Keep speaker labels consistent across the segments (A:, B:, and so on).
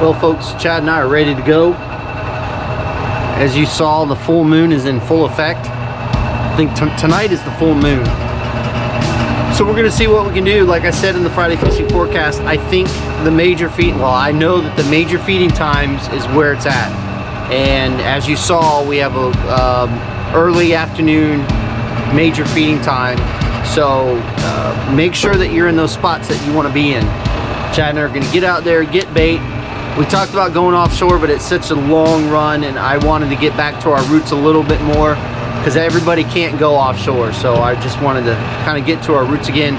A: Well folks, Chad and I are ready to go. As you saw, the full moon is in full effect. I think tonight is the full moon. So we're gonna see what we can do. Like I said in the Friday fishing forecast, I think the major feeding, well, I know that the major feeding times is where it's at. And as you saw, we have a early afternoon major feeding time. So make sure that you're in those spots that you want to be in. Chad and I are gonna get out there, get bait. We talked about going offshore, but it's such a long run, and I wanted to get back to our roots a little bit more because everybody can't go offshore. So I just wanted to kind of get to our roots again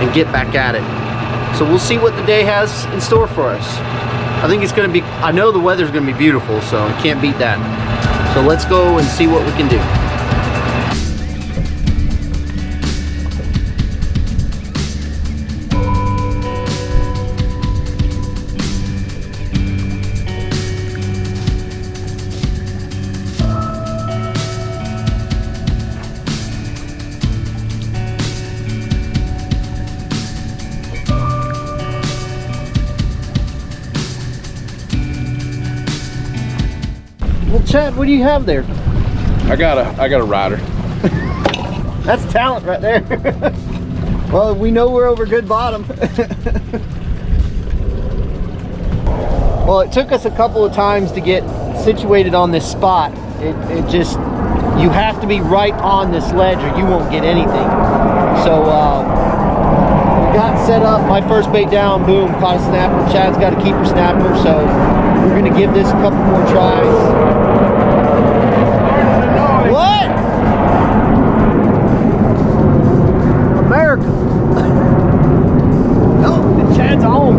A: and get back at it. So we'll see what the day has in store for us. I think it's gonna be, I know the weather's gonna be beautiful, so I can't beat that. So let's go and see what we can do. Well, Chad, what do you have there?
B: I got a rider.
A: That's talent right there. Well, we know we're over good bottom. Well, it took us a couple of times to get situated on this spot. It just, you have to be right on this ledge or you won't get anything. So we got set up, my first bait down, boom, caught a snapper. Chad's got a keeper snapper, so we're gonna give this a couple more tries. What? America. Oh, Chad's home.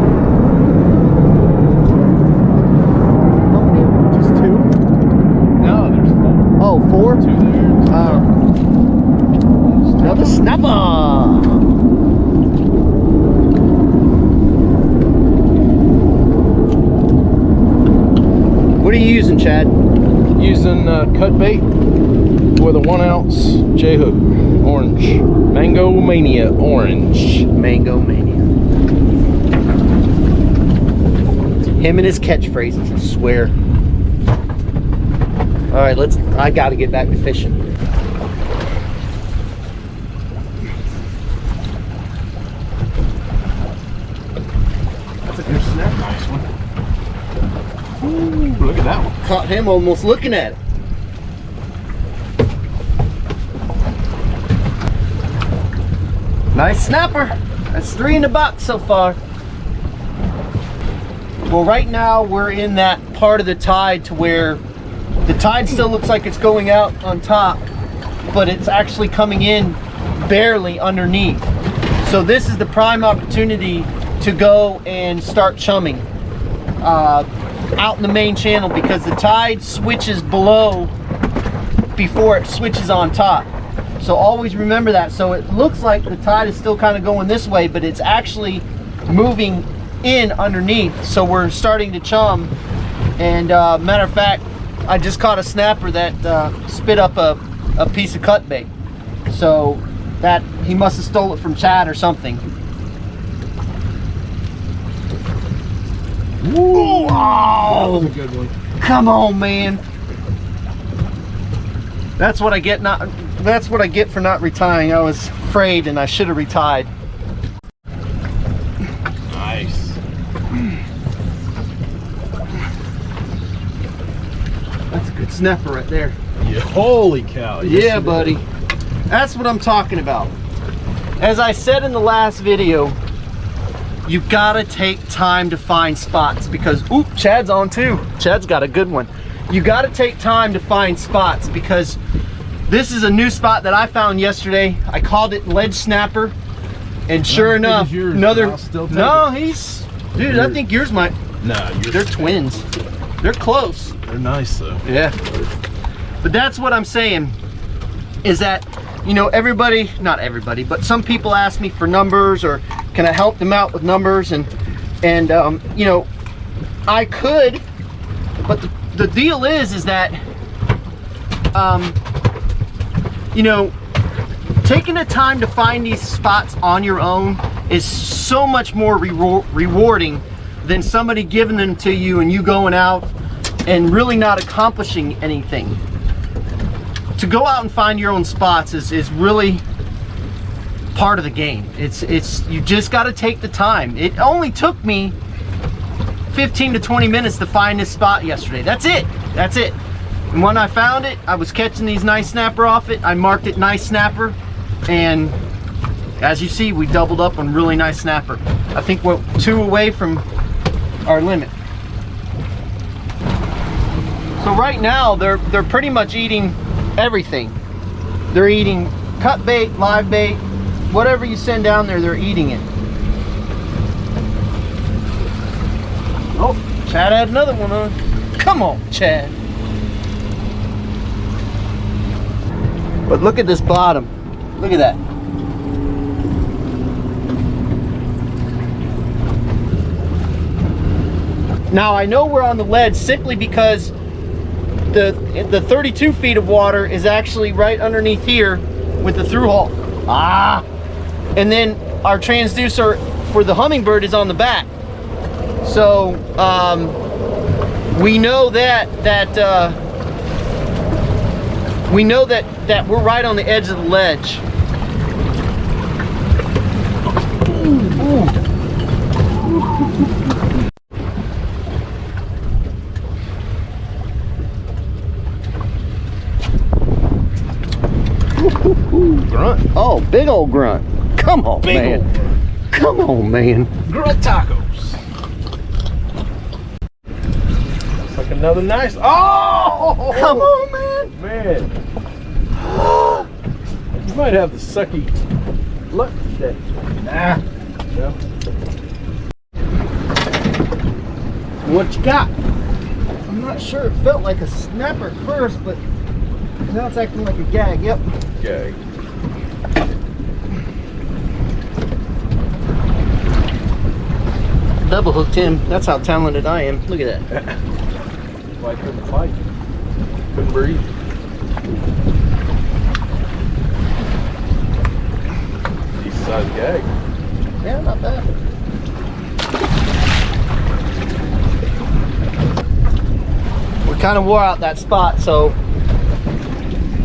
A: How many? Just two?
B: No, there's four.
A: Oh, four?
B: Two there.
A: Another snapper. What are you using, Chad?
B: Using cut bait with a 1 ounce J hook, orange, Mango Mania orange.
A: Mango Mania. Him and his catchphrases, I swear. All right, I gotta get back to fishing.
B: That's a good snap, nice one. Ooh, look at that one.
A: Caught him almost looking at it. Nice snapper. That's 3 in the box so far. Well, right now we're in that part of the tide to where the tide still looks like it's going out on top, but it's actually coming in barely underneath. So this is the prime opportunity to go and start chumming out in the main channel, because the tide switches below before it switches on top. So always remember that. So it looks like the tide is still kind of going this way, but it's actually moving in underneath. So we're starting to chum. And matter of fact, I just caught a snapper that spit up a piece of cut bait. So that he must have stole it from Chad or something. Ooh, oh,
B: That was a good one.
A: Come on, man. That's what I get for not retiring. I was afraid and I should have retied.
B: Nice.
A: That's a good snapper right there.
B: Yeah, holy cow. Yes,
A: Yeah, buddy. That's what I'm talking about. As I said in the last video, you gotta take time to find spots because, oop, Chad's on too. Chad's got a good one. You gotta take time to find spots because this is a new spot that I found yesterday. I called it ledge snapper, and sure enough, another. No, he's, dude. I think yours might.
B: No,
A: they're twins. They're close.
B: They're nice though.
A: Yeah. But that's what I'm saying, is that, you know, everybody, not everybody, but some people ask me for numbers or can I help them out with numbers, and you know, I could, but the deal is that you know, taking the time to find these spots on your own is so much more rewarding than somebody giving them to you and you going out and really not accomplishing anything. To go out and find your own spots is really part of the game. It's you just got to take the time. It only took me 15 to 20 minutes to find this spot yesterday. That's it. And when I found it, I was catching these nice snapper off it. I marked it nice snapper, and as you see, we doubled up on really nice snapper. I think we're 2 away from our limit. So right now they're pretty much eating everything. They're eating cut bait, live bait, whatever you send down there, they're eating it. Oh, Chad had another one on. Come on, Chad. But look at this bottom. Look at that. Now I know we're on the ledge simply because the 32 feet of water is actually right underneath here with the through hole. And then our transducer for the hummingbird is on the back. So we know that we're right on the edge of the ledge. Ooh. Grunt. Oh, big old grunt. Come on, man. Come on, man.
B: Grunt tacos. It's like another nice. Oh!
A: Come on, man.
B: Man. You might have the sucky luck today.
A: Nah.
B: Yeah.
A: What you got? I'm not sure. It felt like a snapper at first, but now it's acting like a gag. Yep.
B: Gag.
A: Double hooked him. That's how talented I am. Look at that.
B: Why couldn't fight? Couldn't breathe. Decent sized gag.
A: Yeah, not bad. We kind of wore out that spot, so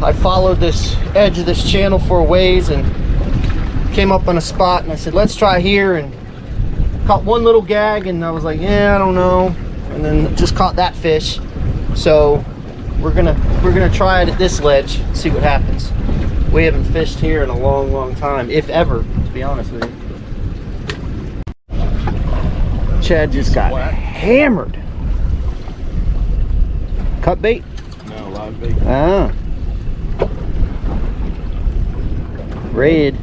A: I followed this edge of this channel for a ways and came up on a spot, and I said, let's try here, and caught one little gag, and I was like, yeah, I don't know, and then just caught that fish. So we're gonna try it at this ledge, see what happens. We haven't fished here in a long time, if ever, to be honest with you. Chad just got hammered. Cut bait?
B: No, live bait.
A: Ah. Red.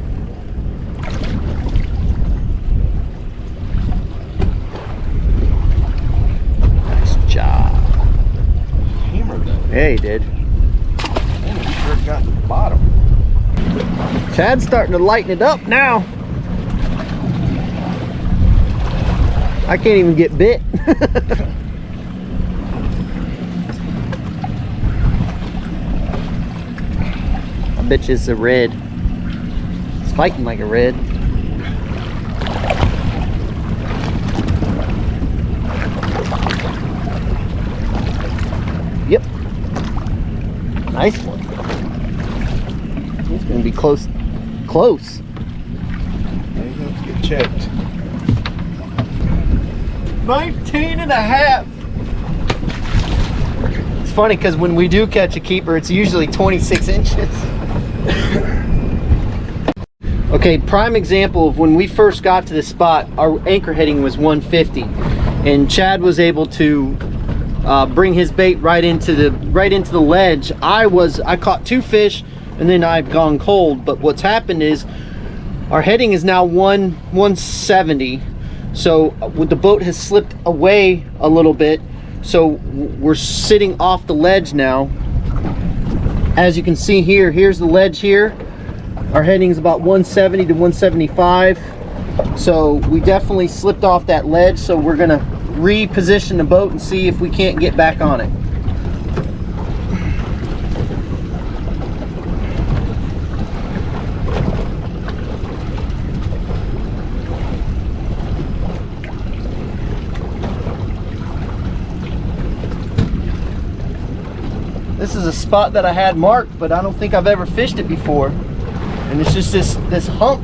A: Nice job.
B: Hammered that.
A: Yeah, he did.
B: Man, it sure got to the bottom.
A: Chad's starting to lighten it up now. I can't even get bit. I bet you it's a red. It's fighting like a red. Yep. Nice one. It's gonna be close. Close.
B: There you go, let's get checked.
A: 19 and a half. It's funny because when we do catch a keeper, it's usually 26 inches. Okay, prime example of when we first got to this spot, our anchor heading was 150, and Chad was able to bring his bait right into the ledge. I caught 2 fish, and then I've gone cold. But what's happened is our heading is now 170. So the boat has slipped away a little bit, so we're sitting off the ledge now. As you can see here, here's the ledge here. Our heading is about 170 to 175. So we definitely slipped off that ledge, so we're gonna reposition the boat and see if we can't get back on it. This is a spot that I had marked, but I don't think I've ever fished it before. And it's just this hump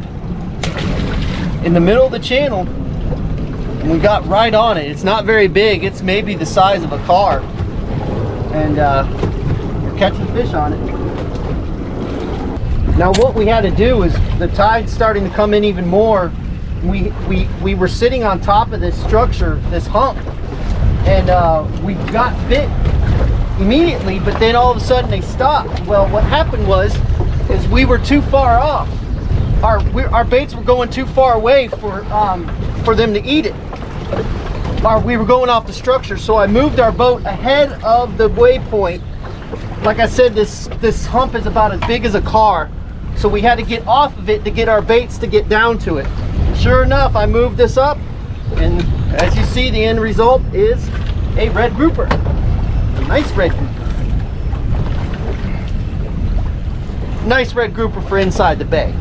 A: in the middle of the channel. And we got right on it. It's not very big. It's maybe the size of a car. And we're catching fish on it. Now what we had to do is, the tide's starting to come in even more. We were sitting on top of this structure, this hump, and we got bit immediately, but then all of a sudden they stopped. Well, what happened is we were too far off. Our baits were going too far away for them to eat it. We were going off the structure, so I moved our boat ahead of the waypoint. Like I said, this hump is about as big as a car, so we had to get off of it to get our baits to get down to it. Sure enough, I moved this up, and as you see, the end result is a red grouper. A nice red grouper. Nice red grouper for inside the bay.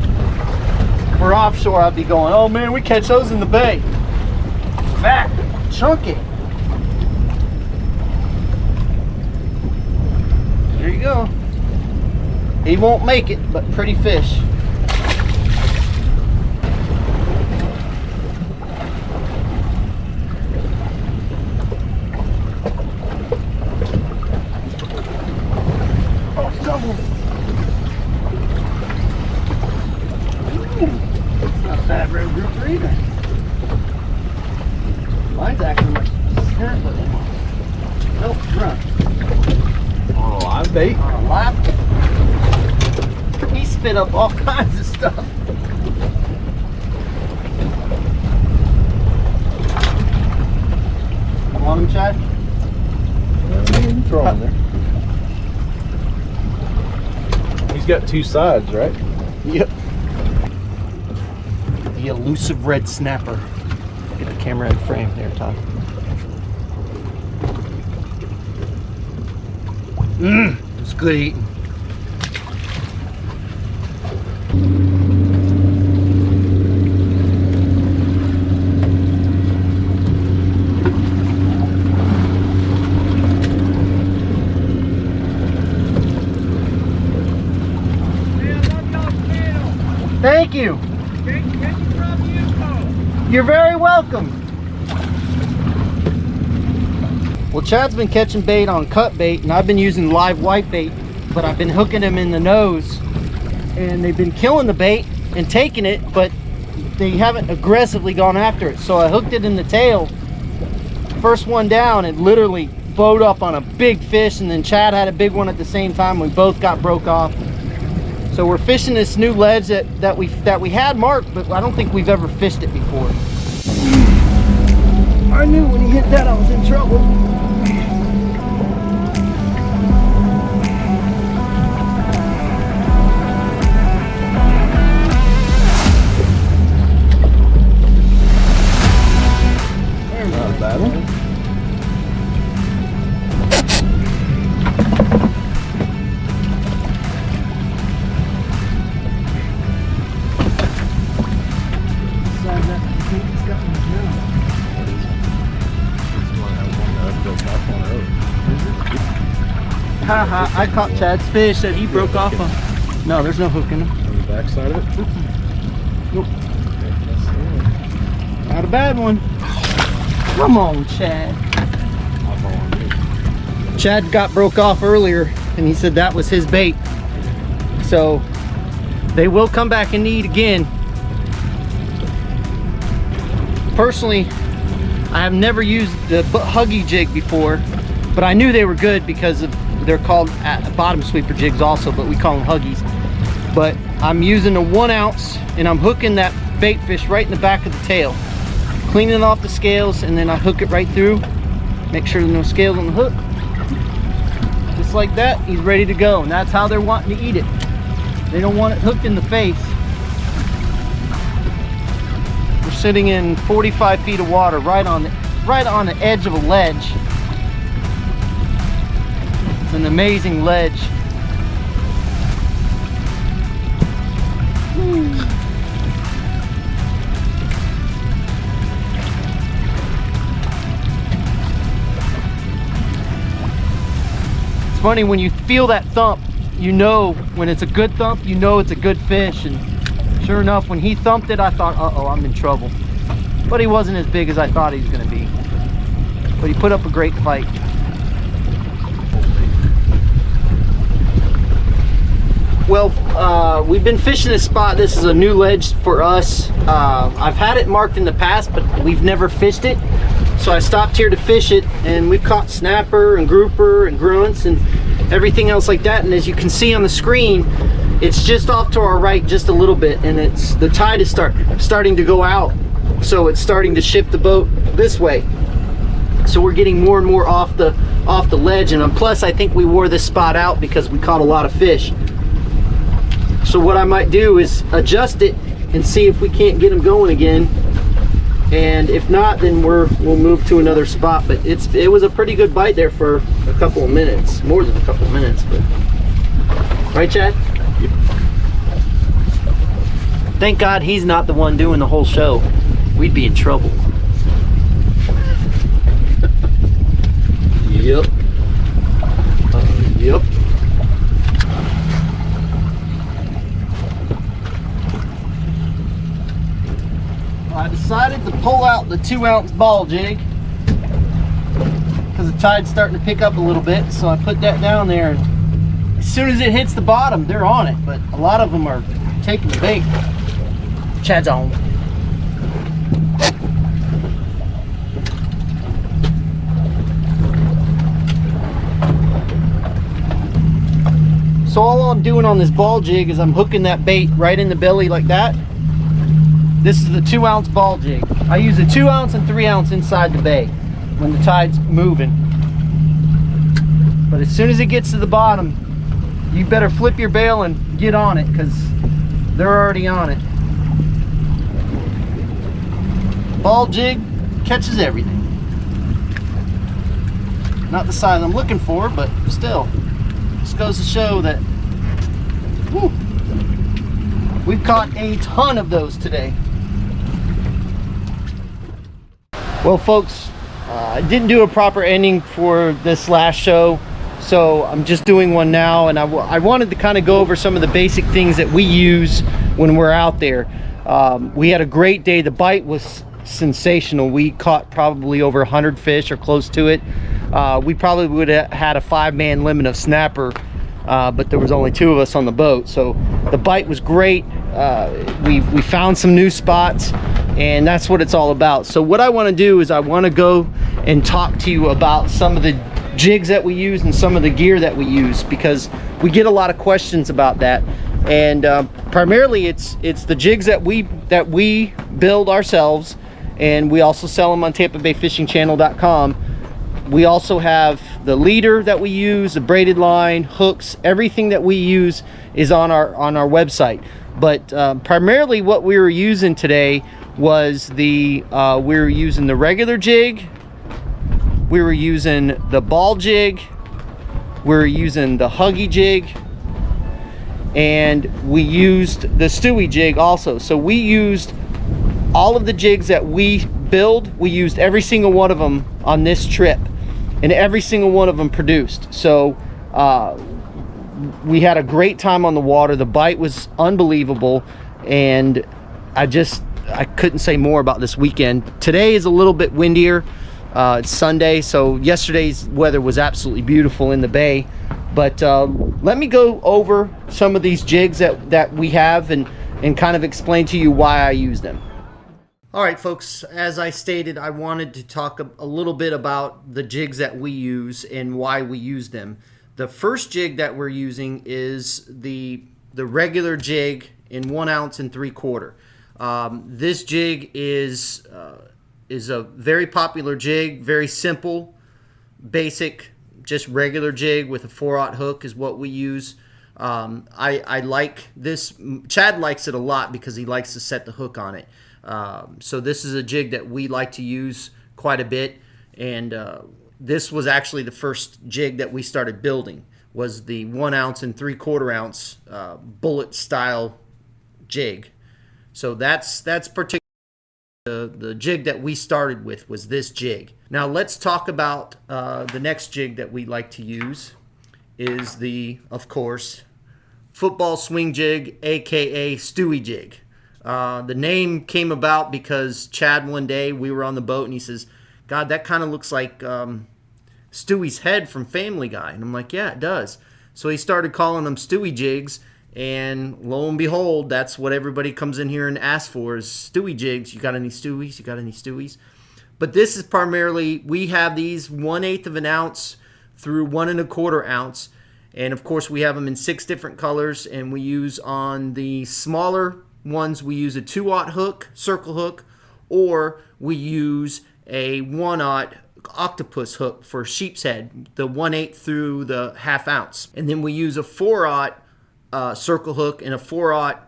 A: If we're offshore, I'd be going, oh man, we catch those in the bay. Fat, chunky. There you go. He won't make it, but pretty fish. Oh, double. Not a bad red grouper either. Mine's acting like snapper. Nope, drunk.
B: On a live bait.
A: On a lap. He spit up all kinds of stuff. You want him, Chad?
B: Throw him there. He's got two sides, right?
A: Yep. The elusive red snapper. Get the camera in frame there, Todd. It's good eating. Thank you. You're very welcome. Well, Chad's been catching bait on cut bait, and I've been using live white bait, but I've been hooking them in the nose, and they've been killing the bait and taking it, but they haven't aggressively gone after it. So I hooked it in the tail. First one down, it literally bowed up on a big fish, and then Chad had a big one at the same time. We both got broke off. So we're fishing this new ledge that we had marked, but I don't think we've ever fished it before. I knew when he hit that I was in trouble.
B: Not a bad one.
A: Haha, I caught Chad's fish that he broke off on. No, there's no hook in it.
B: On the back side of it?
A: Nope. Not a bad one. Come on, Chad. Chad got broke off earlier, and he said that was his bait. So they will come back and eat again. Personally, I have never used the Huggy jig before, but I knew they were good because they're called bottom sweeper jigs also, but we call them Huggies. But I'm using a 1 ounce, and I'm hooking that bait fish right in the back of the tail, cleaning off the scales, and then I hook it right through, make sure there's no scales on the hook. Just like that, he's ready to go, and that's how they're wanting to eat it. They don't want it hooked in the face. We're sitting in 45 feet of water, right on the edge of a ledge. It's an amazing ledge. It's funny when you feel that thump, you know when it's a good thump, you know it's a good fish. And sure enough, when he thumped it, I thought, uh-oh, I'm in trouble. But he wasn't as big as I thought he was going to be. But he put up a great fight. Well, we've been fishing this spot. This is a new ledge for us. I've had it marked in the past, but we've never fished it. So I stopped here to fish it, and we've caught snapper and grouper and grunts and everything else like that. And as you can see on the screen, it's just off to our right just a little bit, and the tide is starting to go out. So it's starting to shift the boat this way. So we're getting more and more off the ledge, and plus I think we wore this spot out because we caught a lot of fish. So what I might do is adjust it and see if we can't get them going again. And if not, then we'll move to another spot. But it was a pretty good bite there for a couple of minutes, more than a couple of minutes. But right, Chad? Yep. Thank God he's not the one doing the whole show. We'd be in trouble. Yep. Yep. I decided to pull out the 2-ounce ball jig because the tide's starting to pick up a little bit. So I put that down there, and as soon as it hits the bottom, they're on it. But a lot of them are taking the bait. Chad's on. So all I'm doing on this ball jig is I'm hooking that bait right in the belly like that. This is the 2-ounce ball jig. I use a 2-ounce and 3-ounce inside the bay when the tide's moving. But as soon as it gets to the bottom, you better flip your bail and get on it because they're already on it. Ball jig catches everything. Not the size I'm looking for, but still. Just goes to show that whew, we've caught a ton of those today. Well, folks, I didn't do a proper ending for this last show, so I'm just doing one now, and I wanted to kind of go over some of the basic things that we use when we're out there. We had a great day. The bite was sensational. We caught probably over 100 fish or close to it. We probably would have had a 5-man limit of snapper, but there was only 2 of us on the boat, so the bite was great. We found some new spots, and that's what it's all about. So what I want to do is I want to go and talk to you about some of the jigs that we use and some of the gear that we use, because we get a lot of questions about that. And primarily it's the jigs that we build ourselves, and we also sell them on TampaBayFishingChannel.com. We also have the leader that we use, the braided line, hooks, everything that we use is on our website. But primarily what we were using today was we were using the regular jig, we were using the ball jig, we were using the huggy jig, and we used the Stewie jig also. So we used all of the jigs that we build. We used every single one of them on this trip, and every single one of them produced. So we had a great time on the water. The bite was unbelievable, and I couldn't say more about this weekend. Today is a little bit windier. It's Sunday, so yesterday's weather was absolutely beautiful in the bay. But let me go over some of these jigs that we have and kind of explain to you why I use them. All right, folks, as I stated, I wanted to talk a little bit about the jigs that we use and why we use them. The first jig that we're using is the regular jig in 1 ounce and 3/4. This jig is a very popular jig, very simple, basic, just regular jig with a 4/0 hook is what we use. I like this. Chad likes it a lot because he likes to set the hook on it. So this is a jig that we like to use quite a bit, and this was actually the first jig that we started building, was the 1 ounce and 3/4 ounce bullet style jig. So that's particularly the jig that we started with, was this jig. Now let's talk about the next jig that we like to use, is the, of course, football swing jig, aka Stewie Jig. The name came about because Chad, one day we were on the boat and he says, "God, that kind of looks like Stewie's head from Family Guy." And I'm like, "Yeah, it does." So he started calling them Stewie Jigs, and lo and behold, that's what everybody comes in here and asks for is Stewie Jigs. You got any Stewies? You got any Stewies? But this is primarily, we have these 1/8 of an ounce through 1 1/4 ounce. And of course we have them in 6 different colors, and we use on the smaller ones, we use a 2/0 hook, circle hook, or we use a 1/0 octopus hook for sheep's head, the 1/8 through the 1/2 ounce. And then we use a 4/0 circle hook and a 4/0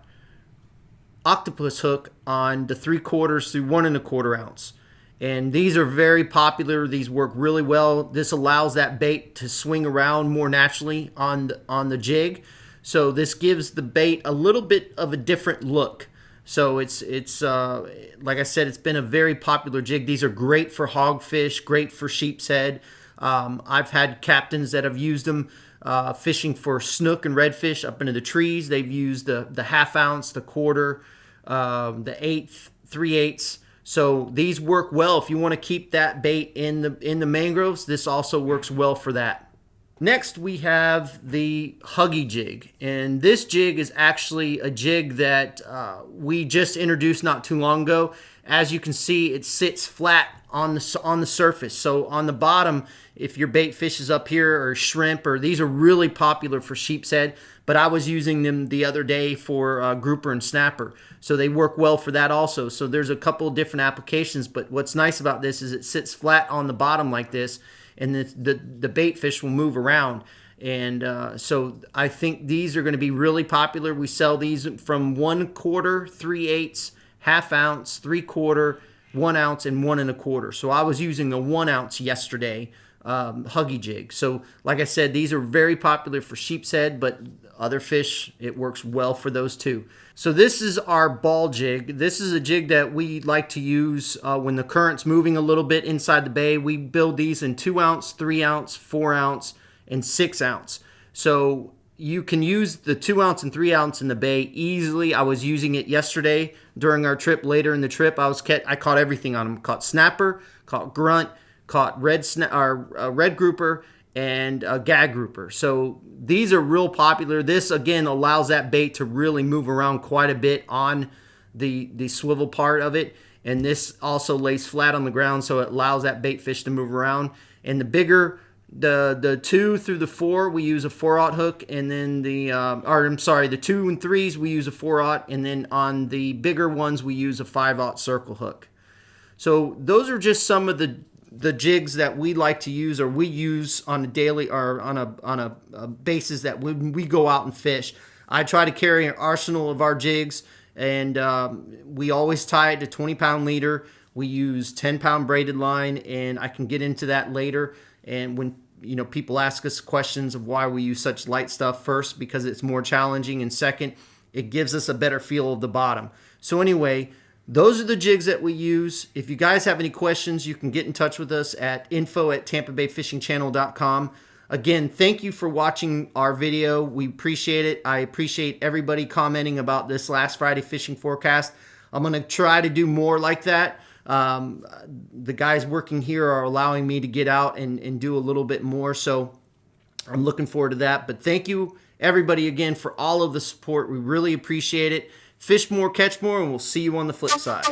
A: octopus hook on the 3/4 through 1 1/4 ounce. And these are very popular. These work really well. This allows that bait to swing around more naturally on the jig. So this gives the bait a little bit of a different look. So it's like I said, it's been a very popular jig. These are great for hogfish, great for sheep's head. I've had captains that have used them fishing for snook and redfish up into the trees. They've used the 1/2 ounce, the 1/4, the 1/8, 3/8. So these work well if you want to keep that bait in the mangroves. This also works well for that. Next, we have the Huggy Jig, and this jig is actually a jig that we just introduced not too long ago. As you can see, it sits flat on the surface. So on the bottom, if your bait fishes up here or shrimp, or these are really popular for sheep's head, but I was using them the other day for grouper and snapper. So they work well for that also. So there's a couple of different applications, but what's nice about this is it sits flat on the bottom like this, and the bait fish will move around. And so I think these are going to be really popular. We sell these from 1/4, 3/8, 1/2 ounce, 3/4, 1 ounce, and 1 1/4. So I was using a 1 ounce yesterday Huggy Jig. So like I said, these are very popular for sheep's head, but other fish, it works well for those too. So this is our ball jig. This is a jig that we like to use when the current's moving a little bit inside the bay. We build these in 2 ounce, 3 ounce, 4 ounce, and 6 ounce. So you can use the 2 ounce and 3 ounce in the bay easily. I was using it yesterday during our trip. Later in the trip, I caught everything on them. Caught snapper, caught grunt, caught red grouper, and a gag grouper. So these are real popular. This again allows that bait to really move around quite a bit on the swivel part of it, and this also lays flat on the ground, so it allows that bait fish to move around. And the bigger the 2 through the 4, we use a 4/0 hook, and then the 2 and 3s we use a 4/0, and then on the bigger ones we use a 5/0 circle hook. So those are just some of the jigs that we like to use, or we use on a daily, or on a basis that when we go out and fish. I try to carry an arsenal of our jigs, and we always tie it to 20-pound leader. We use 10-pound braided line, and I can get into that later. And when people ask us questions of why we use such light stuff, first, because it's more challenging, and second, it gives us a better feel of the bottom. So anyway, those are the jigs that we use. If you guys have any questions, you can get in touch with us at info@tampabayfishingchannel.com. Again, thank you for watching our video. We appreciate it. I appreciate everybody commenting about this last Friday fishing forecast. I'm going to try to do more like that. The guys working here are allowing me to get out and do a little bit more, so I'm looking forward to that. But thank you, everybody, again, for all of the support. We really appreciate it. Fish more, catch more, and we'll see you on the flip side.